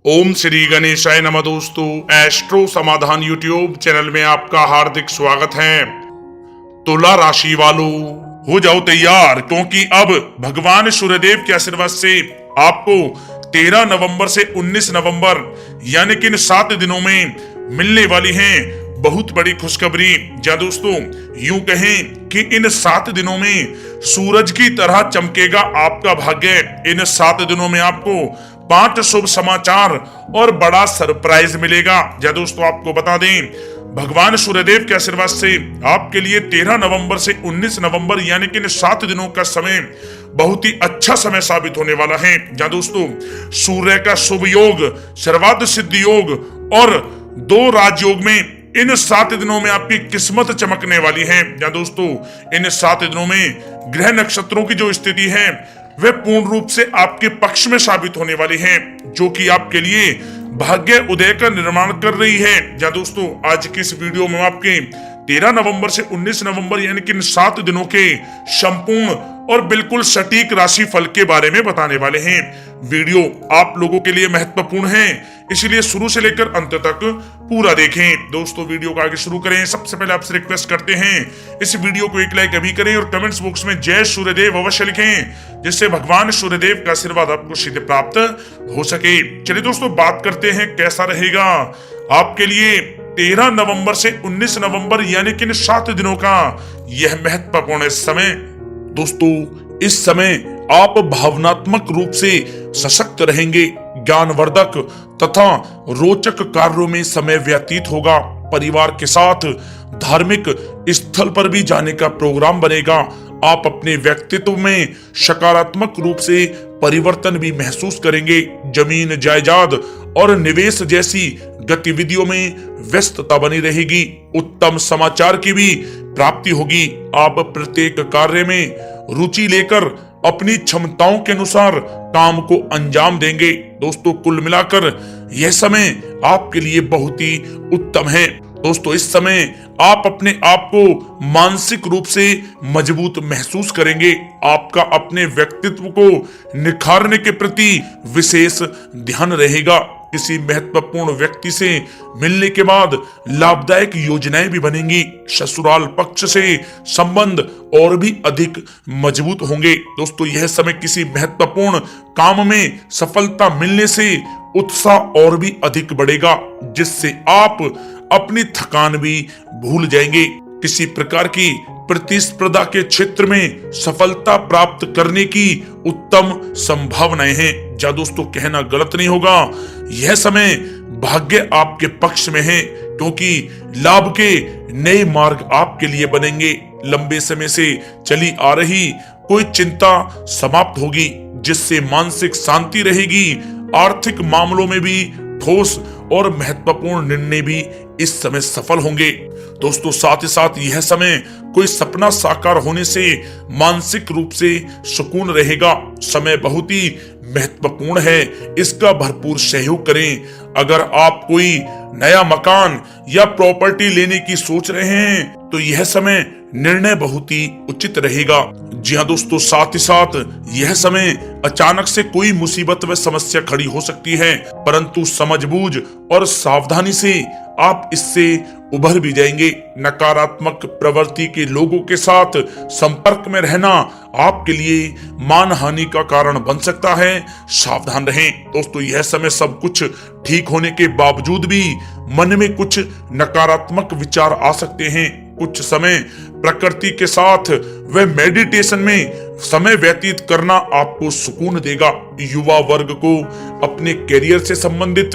ओम श्री गणेशाय नमः। दोस्तों, एस्ट्रो समाधान यूट्यूब चैनल में आपका हार्दिक स्वागत है। तुला राशि वालों, हो जाओ तैयार, क्योंकि अब भगवान सूर्यदेव के आशीर्वाद से आपको 13 नवंबर से 19 नवंबर यानी कि इन 7 दिनों में मिलने वाली हैं बहुत बड़ी खुशखबरी। या दोस्तों, यूं कहें कि इन 7 दिनों में सूरज की तरह चमकेगा आपका भाग्य। इन 7 दिनों में आपको 5 शुभ समाचार और बड़ा सरप्राइज मिलेगा। या दोस्तों, आपको बता दें, भगवान सूर्यदेव के आशीर्वाद से आपके लिए 13 नवंबर से 19 नवंबर यानी कि इन 7 दिनों का समय बहुत ही अच्छा समय साबित होने वाला है। या दोस्तों, सूर्य का शुभ योग, सर्वार्थ सिद्धि योग और 2 राजयोग में इन 7 दिनों में आपकी किस्मत चमकने वाली है। या दोस्तों, इन 7 दिनों में ग्रह नक्षत्रों की जो स्थिति है वे पूर्ण रूप से आपके पक्ष में साबित होने वाली है, जो कि आपके लिए भाग्य उदय का निर्माण कर रही है। या दोस्तों, आज की इस वीडियो में आपके 13 नवंबर से 19 नवंबर यानी कि इन 7 दिनों के संपूर्ण और बिल्कुल सटीक राशि फल के बारे में बताने वाले हैं। वीडियो आप लोगों के लिए महत्वपूर्ण है, इसलिए शुरू से लेकर अंत तक पूरा देखें। दोस्तों, वीडियो को आगे शुरू करें सबसे पहले आपसे रिक्वेस्ट करते हैं, इस वीडियो को एक लाइक अभी करें और कमेंट्स बॉक्स में जय सूर्यदेव अवश्य लिखें, जिससे भगवान सूर्यदेव का आशीर्वाद आपको सीधे प्राप्त हो सके। चलिए दोस्तों, बात करते हैं कैसा रहेगा आपके लिए 13 नवंबर से 19 नवंबर यानी कि इन 7 दिनों का यह महत्वपूर्ण समय। दोस्तों, इस समय आप भावनात्मक रूप से सशक्त रहेंगे, ज्ञानवर्धक तथा रोचक कार्यों में समय व्यतीत होगा। परिवार के साथ धार्मिक स्थल पर भी जाने का प्रोग्राम बनेगा। आप अपने व्यक्तित्व में सकारात्मक रूप से परिवर्तन भी महसूस करेंगे। जमीन जायदाद और निवेश जैसी गतिविधियों में व्यस्तता बनी रहेगी। उत्तम समाचार की भी प्राप्ति होगी। आप प्रत्येक कार्य में रुचि लेकर अपनी क्षमताओं के अनुसार काम को अंजाम देंगे। दोस्तों, कुल मिलाकर यह समय आपके लिए बहुत ही उत्तम है। दोस्तों, इस समय आप अपने आप को मानसिक रूप से मजबूत महसूस करेंगे। आपका अपने व्यक्तित्व को निखारने के प्रति विशेष ध्यान रहेगा। किसी महत्वपूर्ण व्यक्ति से मिलने के बाद लाभदायक योजनाएं भी बनेंगी। ससुराल पक्ष से संबंध और भी अधिक मजबूत होंगे। दोस्तों, यह समय किसी महत्वपूर्ण काम में सफलता मिलने से उत्साह और भी अधिक बढ़ेगा, जिससे आप अपनी थकान भी भूल जाएंगे। किसी प्रकार की प्रतिस्पर्धा के क्षेत्र में सफलता प्राप्त करने की उत्तम संभावनाएं हैं। या दोस्तों, कहना गलत नहीं होगा, यह समय भाग्य आपके पक्ष में है, क्योंकि लाभ के नए मार्ग आपके लिए बनेंगे। लंबे समय से चली आ रही कोई चिंता समाप्त होगी, जिससे मानसिक शांति रहेगी। आर्थिक मामलों में भी ठोस और महत्वपूर्ण निर्णय भी इस समय सफल होंगे। दोस्तों, साथ ही साथ यह समय कोई सपना साकार होने से मानसिक रूप से सुकून रहेगा। समय बहुत ही महत्वपूर्ण है, इसका भरपूर सहयोग करें। अगर आप कोई नया मकान या प्रॉपर्टी लेने की सोच रहे हैं तो यह समय निर्णय बहुत ही उचित रहेगा। जी हाँ दोस्तों, साथ ही साथ यह समय अचानक से कोई मुसीबत व समस्या खड़ी हो सकती है, परंतु समझबूझ और सावधानी से आप इससे उभर भी जाएंगे। नकारात्मक प्रवृत्ति के लोगों के साथ संपर्क में रहना आपके लिए मानहानि का कारण बन सकता है, सावधान रहें। दोस्तों, यह समय सब कुछ ठीक होने के बावजूद भी मन में कुछ नकारात्मक विचार आ सकते हैं। कुछ समय प्रकृति के साथ व मेडिटेशन में समय व्यतीत करना आपको सुकून देगा। युवा वर्ग को अपने करियर से संबंधित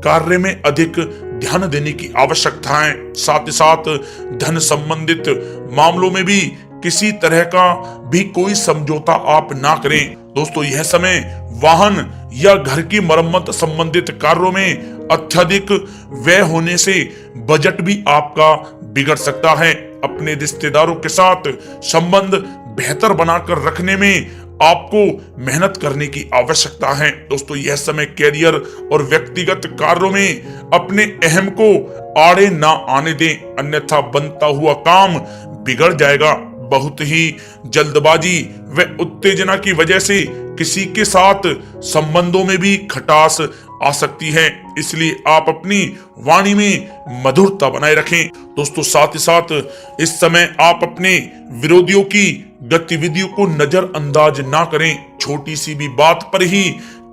कार्य में अधिक ध्यान देने की आवश्यकता है। साथ ही साथ धन संबंधित मामलों में भी किसी तरह का भी कोई समझौता आप ना करें। दोस्तों, यह समय वाहन या घर की मरम्मत संबंधित कार्यों में अत्यधिक व्यय होने से बजट भी आपका बिगड़ सकता है। अपने रिश्तेदारों के साथ संबंध बेहतर बनाकर रखने में आपको मेहनत करने की आवश्यकता है। दोस्तों, यह समय कैरियर और व्यक्तिगत कार्यों में अपने अहम को आड़े ना आने दें, अन्यथा बनता हुआ काम बिगड़ जाएगा। बहुत ही जल्दबाजी व उत्तेजना की वजह से किसी के साथ संबंधों में भी खटास आ सकती है, इसलिए आप अपनी वाणी में मधुरता बनाए रखें। दोस्तों साथ ही साथ इस समय आप अपने विरोधियों की गतिविधियों को नजरअंदाज ना करें। छोटी सी भी बात पर ही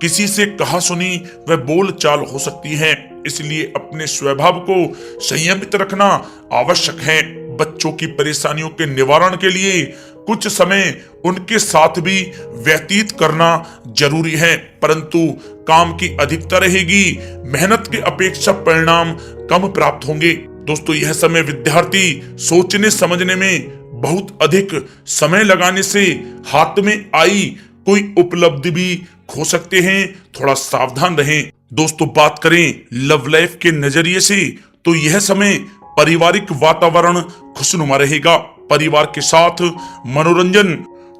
किसी से कहा सुनी व बोलचाल हो सकती है, इसलिए अपने स्वभाव को संयमित रखना आवश्यक है। बच्चों की परेशानियों के निवारण के लिए कुछ समय उनके साथ भी व्यतीत करना जरूरी है, परंतु काम की अधिकता रहेगी, मेहनत की अपेक्षा परिणाम कम प्राप्त होंगे। दोस्तों यह समय विद्यार्थी सोचने समझने में बहुत अधिक समय लगाने से हाथ में आई कोई उपलब्धि भी खो सकते हैं, थोड़ा सावधान रहें। दोस्तों बात करें लव लाइफ के नजरिए से तो यह समय पारिवारिक वातावरण खुशनुमा रहेगा। परिवार के साथ मनोरंजन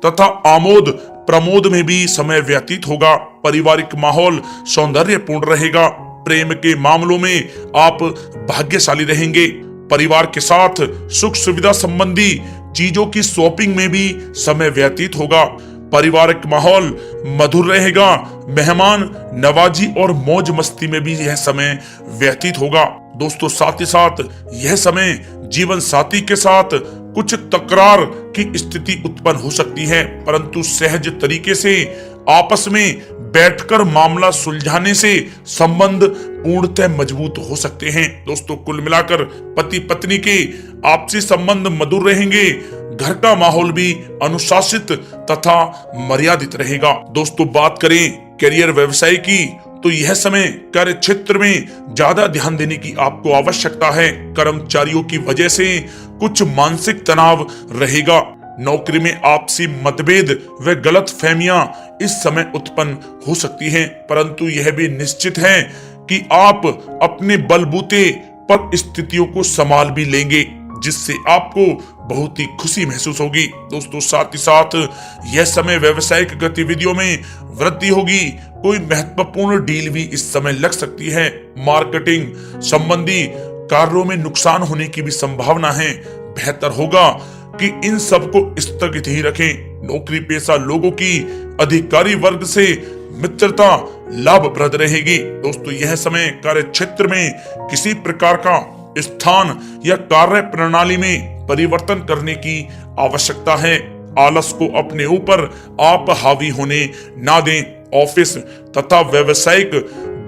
तथा आमोद प्रमोद में भी समय व्यतीत होगा। पारिवारिक माहौल सौंदर्यपूर्ण रहेगा। प्रेम के मामलों में आप भाग्यशाली रहेंगे। परिवार के साथ सुख सुविधा संबंधी चीजों की शॉपिंग में भी समय व्यतीत होगा। पारिवारिक माहौल मधुर रहेगा। मेहमान नवाजी और मौज मस्ती में भी यह समय व्यतीत होगा। दोस्तों साथ ही साथ यह समय जीवन साथी के साथ कुछ तकरार की स्थिति उत्पन्न हो सकती है, परंतु सहज तरीके से आपस में बैठकर मामला सुलझाने से संबंध पूर्णतः मजबूत हो सकते हैं। दोस्तों कुल मिलाकर पति पत्नी के आपसी संबंध मधुर रहेंगे। घर का माहौल भी अनुशासित तथा मर्यादित रहेगा। दोस्तों बात करें करियर व्यवसाय की तो यह समय कार्य क्षेत्र में ज्यादा ध्यान देने की आपको आवश्यकता है। कर्मचारियों की वजह से कुछ मानसिक तनाव रहेगा। नौकरी में आपसी मतभेद व गलत फहमियां इस समय उत्पन्न हो सकती हैं, परंतु यह भी निश्चित है कि आप अपने बलबूते पर स्थितियों को संभाल भी लेंगे, जिससे आपको बहुत ही खुशी महसूस होगी। दोस्तों साथ ही साथ यह समय व्यवसायिक गतिविधियों में वृद्धि होगी। कोई महत्वपूर्ण डील भी इस समय लग सकती है। मार्केटिंग संबंधी कार्यों में नुकसान होने की भी संभावना है। बेहतर होगा कि इन सबको स्थगित ही रखें। नौकरी पेशा लोगों की अधिकारी वर्ग से मित्रता लाभप्रद रहेगी। दोस्तों यह समय कार्य क्षेत्र में किसी प्रकार का स्थान या कार्य प्रणाली में परिवर्तन करने की आवश्यकता है। आलस को अपने ऊपर आप हावी होने ना दें। ऑफिस तथा व्यवसायिक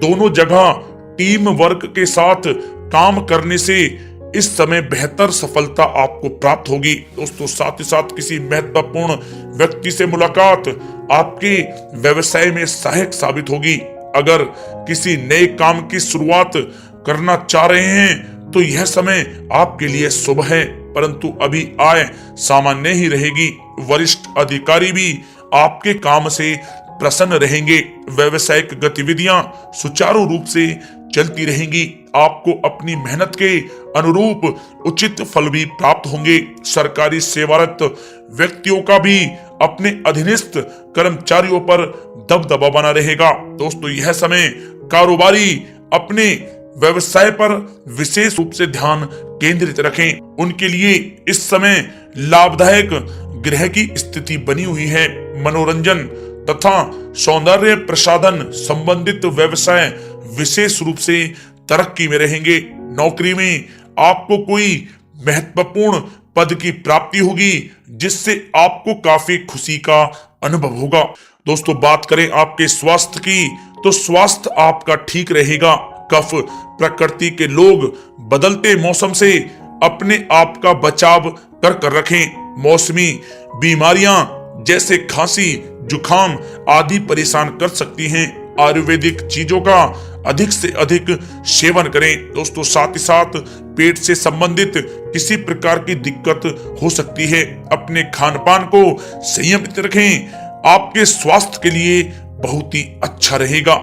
दोनों जगह टीम वर्क के साथ काम करने से इस समय बेहतर सफलता आपको प्राप्त होगी। दोस्तों साथ ही साथ किसी महत्वपूर्ण व्यक्ति से मुलाकात आपके व्यवसाय में सहायक साबित होगी। अगर किसी नए काम की शुरुआत करना चाह रहे हैं तो यह समय आपके लिए शुभ है, परंतु अभी आय सामान्य ही रहेगी। वरिष्ठ अधिकारी भी आपके काम से प्रसन्न रहेंगे। व्यावसायिक गतिविधियां सुचारू रूप से चलती रहेंगी। आपको अपनी मेहनत के अनुरूप उचित फल भी प्राप्त होंगे। सरकारी सेवारत व्यक्तियों का भी अपने अधीनस्थ कर्मचारियों पर दबदबा बना रहेगा। दोस्तों यह समय कारोबारी अपने व्यवसाय पर विशेष रूप से ध्यान केंद्रित रखें। उनके लिए इस समय लाभदायक ग्रह की स्थिति बनी हुई है। मनोरंजन तथा सौंदर्य प्रसाधन संबंधित व्यवसाय विशेष रूप से तरक्की में रहेंगे। नौकरी में आपको कोई महत्वपूर्ण पद की प्राप्ति होगी, जिससे आपको काफी खुशी का अनुभव होगा। दोस्तों बात करें आपके स्वास्थ्य की तो स्वास्थ्य आपका ठीक रहेगा। कफ प्रकृति के लोग बदलते मौसम से अपने आप का बचाव कर रखें। मौसमी बीमारियां जैसे खांसी जुखाम आदि परेशान कर सकती हैं। आयुर्वेदिक चीजों का अधिक से अधिक सेवन करें। दोस्तों साथ ही साथ पेट से संबंधित किसी प्रकार की दिक्कत हो सकती है। अपने खान पान को संयमित रखें, आपके स्वास्थ्य के लिए बहुत ही अच्छा रहेगा।